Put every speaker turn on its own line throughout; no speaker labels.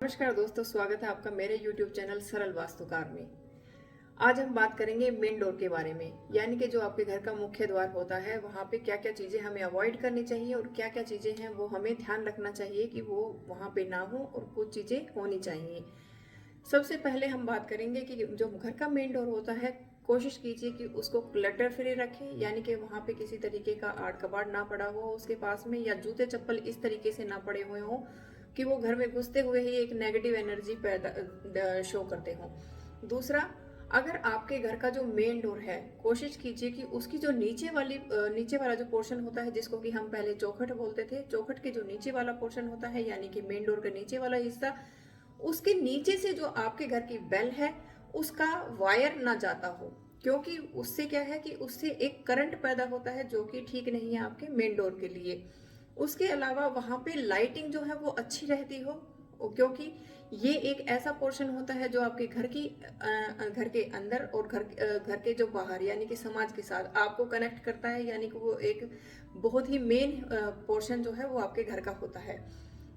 नमस्कार दोस्तों, स्वागत है आपका मेरे YouTube चैनल सरल वास्तुकार में। आज हम बात करेंगे मेन डोर के बारे में, यानी कि जो आपके घर का मुख्य द्वार होता है वहाँ पे क्या क्या चीज़ें हमें अवॉइड करनी चाहिए और क्या क्या चीज़ें हैं वो हमें ध्यान रखना चाहिए कि वो वहाँ पे ना हो और कुछ चीज़ें होनी चाहिए। सबसे पहले हम बात करेंगे कि जो घर का मेन डोर होता है, कोशिश कीजिए कि उसको क्लटर फ्री रखें, यानी कि वहाँ पे किसी तरीके का आर्ट कबाड़ ना पड़ा हो उसके पास में, या जूते चप्पल इस तरीके से ना पड़े हुए हों कि वो घर में घुसते हुए ही एक नेगेटिव एनर्जी पैदा शो करते हों। दूसरा, अगर आपके घर का जो मेन डोर है, कोशिश कीजिए कि उसकी जो नीचे वाला जो पोर्शन होता है, जिसको कि हम पहले चौखट बोलते थे, चौखट के जो नीचे वाला पोर्शन होता है यानी कि मेन डोर का नीचे वाला हिस्सा, उसके नीचे से जो आपके घर की बेल है उसका वायर ना जाता हो, क्योंकि उससे क्या है कि उससे एक करंट पैदा होता है जो कि ठीक नहीं है आपके मेन डोर के लिए। उसके अलावा वहां पे लाइटिंग जो है वो अच्छी रहती हो, क्योंकि ये एक ऐसा पोर्शन होता है जो आपके घर के अंदर और घर के जो बाहर यानी कि समाज के साथ आपको कनेक्ट करता है, यानी कि वो एक बहुत ही मेन पोर्शन जो है वो आपके घर का होता है।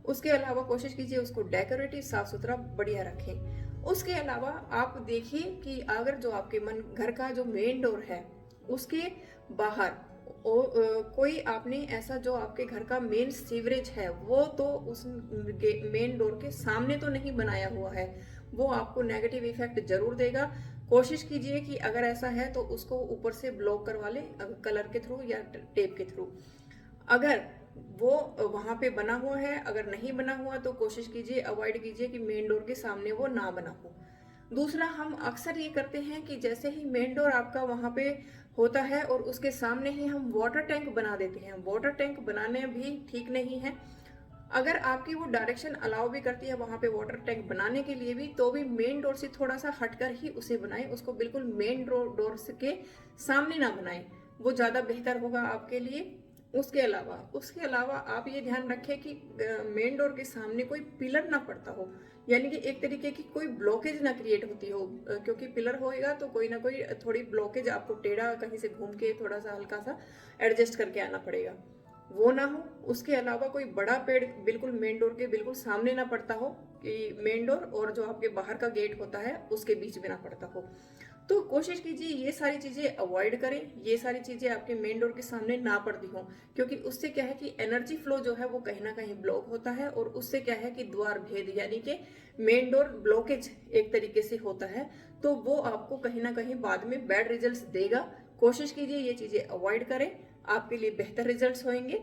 उसके अलावा कोशिश कीजिए उसको डेकोरेटिव साफ सुथरा बढ़िया रखें। उसके अलावा आप देखिए कि अगर जो आपके घर का जो मेन डोर है उसके बाहर कोई आपने ऐसा जो आपके घर का मेन सीवरेज है वो तो उस मेन डोर के सामने तो नहीं बनाया हुआ है, वो आपको नेगेटिव इफेक्ट जरूर देगा। कोशिश कीजिए कि अगर ऐसा है तो उसको ऊपर से ब्लॉक करवा ले, कलर के थ्रू या टेप के थ्रू। अगर वो वहां पे बना हुआ है, अगर नहीं बना हुआ तो कोशिश कीजिए, अवॉइड कीजिए कि मेन डोर के सामने वो ना बना हो। दूसरा, हम अक्सर ये करते हैं कि जैसे ही मेन डोर आपका वहां पे होता है और उसके सामने ही हम वाटर टैंक बना देते हैं। वाटर टैंक बनाने भी ठीक नहीं है। अगर आपकी वो डायरेक्शन अलाउ भी करती है वहां पे वाटर टैंक बनाने के लिए भी, तो भी मेन डोर से थोड़ा सा हटकर ही उसे बनाएं, उसको बिल्कुल मेन डोर के सामने ना बनाएं, वो ज्यादा बेहतर होगा आपके लिए। उसके अलावा आप ये ध्यान रखें कि मेन डोर के सामने कोई पिलर ना पड़ता हो, यानी कि एक तरीके की कोई ब्लॉकेज ना क्रिएट होती हो, क्योंकि पिलर होएगा तो कोई ना कोई थोड़ी ब्लॉकेज आपको टेढ़ा कहीं से घूम के थोड़ा सा हल्का सा एडजस्ट करके आना पड़ेगा, वो ना हो। उसके अलावा कोई बड़ा पेड़ बिल्कुल मेन डोर के बिल्कुल सामने ना पड़ता हो, कि मेन डोर और जो आपके बाहर का गेट होता है उसके बीच में ना पड़ता हो। तो कोशिश कीजिए ये सारी चीजें अवॉइड करें, ये सारी चीजें आपके मेन डोर के सामने ना पड़ती हो, क्योंकि उससे क्या है कि एनर्जी फ्लो जो है वो कहीं ना कहीं ब्लॉक होता है, और उससे क्या है कि द्वार भेद यानी कि मेन डोर ब्लॉकेज एक तरीके से होता है, तो वो आपको कहीं ना कहीं बाद में बैड रिजल्ट्स देगा। कोशिश कीजिए ये चीजें अवॉइड करें, आपके लिए बेहतर रिजल्ट्स होंगे।